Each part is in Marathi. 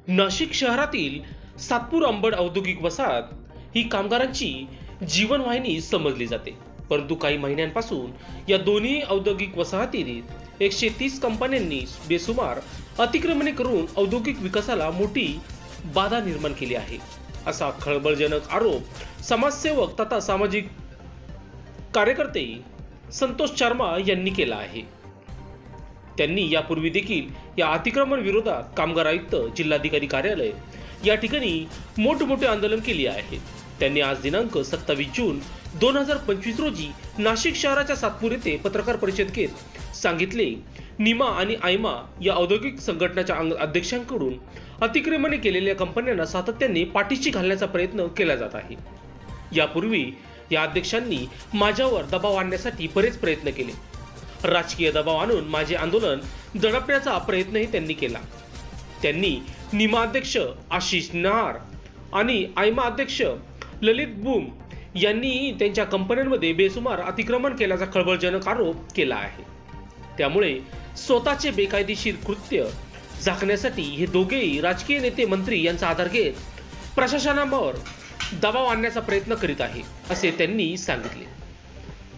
नाशिक शहरातील सातपूर अंबड औद्योगिक वसाहत ही कामगारांची जीवनवाहिनी समजली जाते. परंतु काही महिन्यांपासून या दोन्ही औद्योगिक वसाहतीत 130 कंपन्यांनी बेसुमार अतिक्रमणे करून औद्योगिक विकासाला मोठी बाधा निर्माण केली आहे, असा खळबळजनक आरोप समाजसेवक तथा सामाजिक कार्यकर्ते संतोष शर्मा यांनी केला आहे. त्यांनी यापूर्वी देखील या अतिक्रमण विरोधात कामगार आयुक्त, जिल्हाधिकारी कार्यालय या ठिकाणी मोठमोठे आंदोलन केले आहे. त्यांनी आज दिनांक 27 जून 2025 रोजी नाशिक शहराच्या सातपूर येथे पत्रकार परिषद घेत सांगितले, निमा आणि आयमा या औद्योगिक संघटनाच्या अध्यक्षांकडून अतिक्रमणे केलेल्या कंपन्यांना सातत्याने पाठीशी घालण्याचा प्रयत्न केला जात आहे. यापूर्वी या अध्यक्षांनी माझ्यावर दबाव आणण्यासाठी बरेच प्रयत्न केले. राजकीय दबाव आणून माझे आंदोलन दडपण्याचा प्रयत्नही त्यांनी केला. त्यांनी निमा अध्यक्ष आशिष नहार आणि आयमा अध्यक्ष ललित बूम यांनी त्यांच्या कंपन्यांमध्ये बेसुमार अतिक्रमण केल्याचा खळबळजनक आरोप केला आहे. त्यामुळे स्वतःचे बेकायदेशीर कृत्य झाकण्यासाठी हे दोघेही राजकीय नेते, मंत्री यांचा आधार घेत प्रशासनावर दबाव आणण्याचा प्रयत्न करीत आहे, असे त्यांनी सांगितले.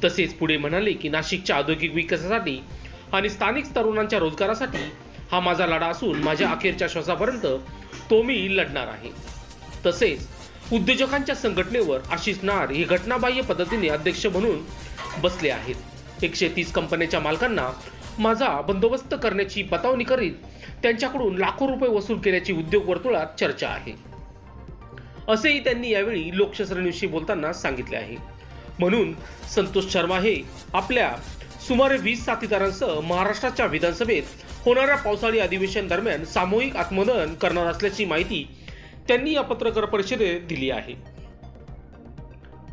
तसेच पुढे म्हणाले की नाशिकच्या औद्योगिक विकासासाठी आणि स्थानिक तरुणांच्या रोजगारासाठी हा माझा लढा असून माझ्या अखेरच्या श्वासापर्यंत तो मी लढणार आहे. तसेच उद्योजकांच्या संघटनेवर आशिष नहार हे घटनाबाह्य पद्धतीने अध्यक्ष म्हणून बसले आहेत. 130 कंपन्यांच्या मालकांना माझा बंदोबस्त करण्याची बतावणी करीत त्यांच्याकडून लाखो रुपये वसूल केल्याची उद्योग वर्तुळात चर्चा आहे, असेही त्यांनी यावेळी लोकशास्त्र न्यूजशी बोलताना सांगितले आहे. म्हणून संतोष शर्मा हे आपल्या सुमारे 20 साथीदारांसह महाराष्ट्राच्या विधानसभेत होणाऱ्या पावसाळी अधिवेशन दरम्यान सामूहिक आत्मदहन करणार असल्याची माहिती त्यांनी या पत्रकार परिषदेत दिली आहे.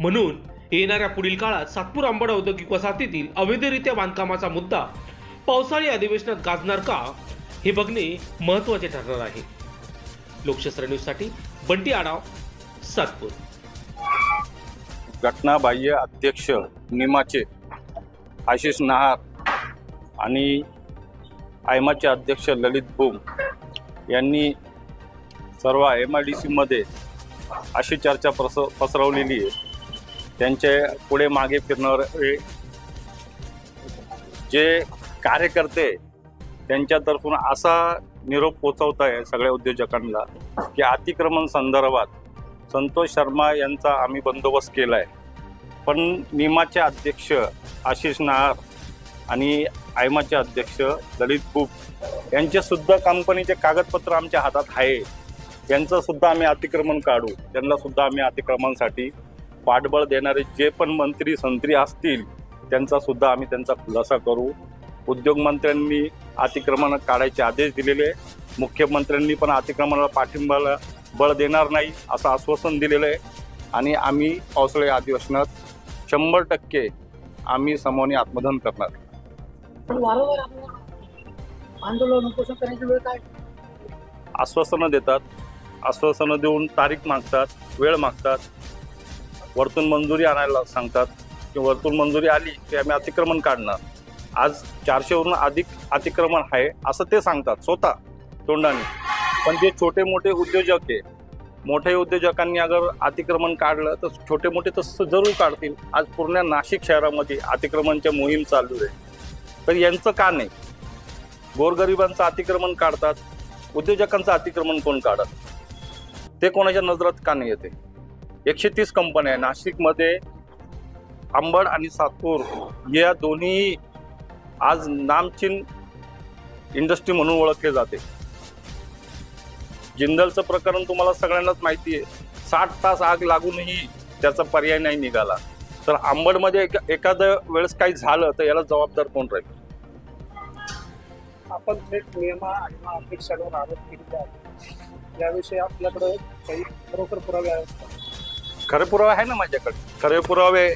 म्हणून येणाऱ्या पुढील काळात सातपूर अंबड औद्योगिक वसाहतीतील अवैधरित्या बांधकामाचा मुद्दा पावसाळी अधिवेशनात गाजणार का, हे बघणे महत्त्वाचे ठरणार आहे. लोकशास्त्र न्यूजसाठी बंटी आडाव, सातपूर. घटनाबाह्य अध्यक्ष निमाचे आशिष नहार आणि आयमाचे अध्यक्ष ललित बूम यांनी सर्व MIDC मध्ये अशी चर्चा पसरवलेली आहे. त्यांचे पुढे मागे फिरणारे जे कार्यकर्ते त्यांच्यातर्फून असा निरोप पोचवत आहे सगळ्या उद्योजकांना की अतिक्रमण संदर्भात संतोष शर्मा यांचा आम्ही बंदोबस्त केला आहे, पण निमाचे अध्यक्ष आशिष नहार आणि आयमाचे अध्यक्ष ललित बूम यांचे सुद्धा कंपनीचे कागदपत्र आमच्या हातात आहे. यांचं सुद्धा आम्ही अतिक्रमण काढू, त्यांना सुद्धा आम्ही अतिक्रमणासाठी पाठबळ देणारे जे पण मंत्री संत्री असतील त्यांचा सुद्धा आम्ही त्यांचा खुलासा करू. उद्योगमंत्र्यांनी अतिक्रमण काढायचे आदेश दिलेले, मुख्यमंत्र्यांनी पण अतिक्रमणाला पाठिंबाला बळ देणार नाही असं आश्वासन दिलेलं आहे. आणि आम्ही पावसाळी अधिवेशनात 100% आम्ही समूहाने आत्मदहन करणार. पण वारंवार आंदोलन उपोषण करण्याची वेळ काय? आश्वासनं देतात, आश्वासनं देऊन तारीख मागतात, वेळ मागतात, वरतून मंजुरी आणायला सांगतात की वरतून मंजुरी आली की आम्ही अतिक्रमण काढणार. आज 400वरून अधिक अतिक्रमण आहे असं ते सांगतात स्वतः तोंडाने. पण जे छोटे मोठे उद्योजक आहे, मोठे उद्योजकांनी अगर अतिक्रमण काढलं तर छोटे मोठे तर जरूर काढतील. आज पूर्ण नाशिक शहरामध्ये अतिक्रमणच्या मोहीम चालू आहे, तर यांचं का नाही? गोरगरिबांचं अतिक्रमण काढतात, उद्योजकांचं अतिक्रमण कोण काढत? ते कोणाच्या नजरात का नाही येते? 130 कंपन्या आहे नाशिकमध्ये. अंबड आणि सातपूर या दोन्ही आज नामचीन इंडस्ट्री म्हणून ओळखले जाते. जिंदलचं प्रकरण तुम्हाला सगळ्यांनाच माहिती आहे. 60 तास आग लागूनही त्याचा पर्याय नाही निघाला. तर अंबडमध्ये एखाद्या वेळेस काही झालं तर याला जबाबदार कोण राहील? आपण थेट नियमा आणि अपेक्षांवर आरोप केलेले आहेत, याविषयी आपल्याकडे काही खरोखर पुरावे आहेत का? खरे पुरावे आहे ना माझ्याकडे. खरे पुरावे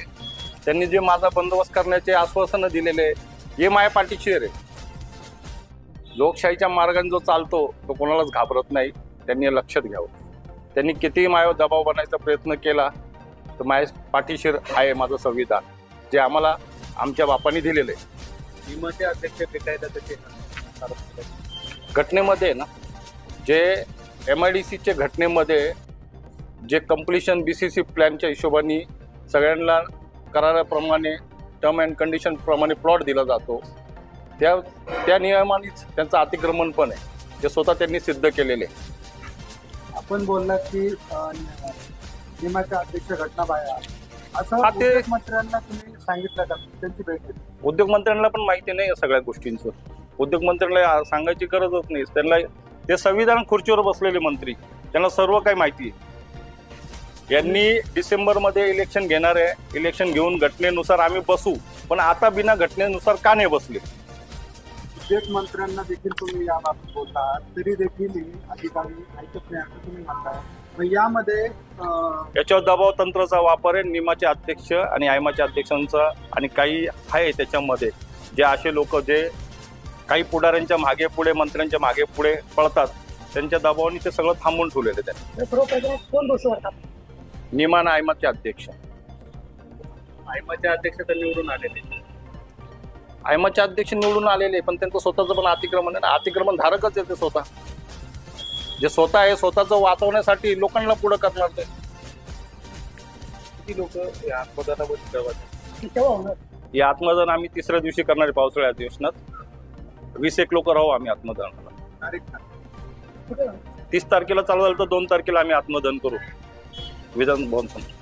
त्यांनी जे माझा बंदोबस्त करण्याचे आश्वासनं दिलेले हे माझ्या पाठीशी आहे. लोकशाहीच्या मार्गाने जो चालतो तो कोणालाच घाबरत नाही, त्यांनी हे लक्षात घ्यावं. त्यांनी कितीही माझ्यावर दबाव बनायचा प्रयत्न केला तर माझ्या पाठीशी आहे माझं संविधान, जे आम्हाला आमच्या बापांनी दिलेलं आहे. निमाचे अध्यक्ष भेटायला तसे घटनेमध्ये ना जे MIDCच्या घटनेमध्ये जे कम्प्लिशन BCC प्लॅनच्या हिशोबाने सगळ्यांना कराराप्रमाणे टर्म अँड कंडिशन प्रमाणे प्लॉट दिला जातो, त्या नियमानेच त्यांचं अतिक्रमण पण आहे, ते स्वतः त्यांनी सिद्ध केलेले. आपण बोललात की निमाच्या अध्यक्ष घटना बाहेर असं हा, ते- मंत्र्यांना तुम्ही सांगितलं का त्यांची भेट घेतली? उद्योगमंत्र्यांना पण माहिती नाही या सगळ्या गोष्टींचं. उद्योगमंत्र्यांना सांगायची गरजच नाही. त्यांना ते संविधान खुर्चीवर बसलेले मंत्री, त्यांना सर्व काही माहिती आहे. यांनी डिसेंबरमध्ये इलेक्शन घेणार आहे, इलेक्शन घेऊन घटनेनुसार आम्ही बसू, पण आता बिना घटनेनुसार का नाही बसले? उद्योग मंत्र्यांना देखील तुम्ही याबाबत बोलता, तरी देखील हे अधिकारी ऐकत नाही असं तुम्ही म्हणताय. मग यामध्ये याच्यावर दबाव तंत्राचा वापर आहे निमाचे अध्यक्ष आणि आयमाच्या अध्यक्षांचा, आणि काही आहे त्याच्यामध्ये जे असे लोक जे काही पुढाऱ्यांच्या मागे पुढे, मंत्र्यांच्या मागे पुढे पळतात, त्यांच्या दबावाने ते सगळं थांबवून ठेवलेलं त्यांनी. सर्व प्रकरणात कोण दोषी वाटतात? निमा आणि आयमाचे अध्यक्ष. आयमाचे अध्यक्ष तर निवडून आलेले, आयमाचे अध्यक्ष निवडून आलेले, पण त्यांचं स्वतःचं पण अतिक्रमण आहे ना. अतिक्रमण धारकच आहे ते स्वतः, जे स्वतः आहे स्वतःचं वाचवण्यासाठी लोकांना पुढे करणार ते. किती लोक या आत्मदानामध्ये सहभागी? हे आत्मदान आम्ही 3ऱ्या दिवशी करणारे पावसाळ्या अधिवेशनात 20 लोक राहू आम्ही आत्मदानाला. तारीख काय? 30 तारखेला चालू झालं तर 2 तारखेला आम्ही आत्मदान करू विधान भवन समोर.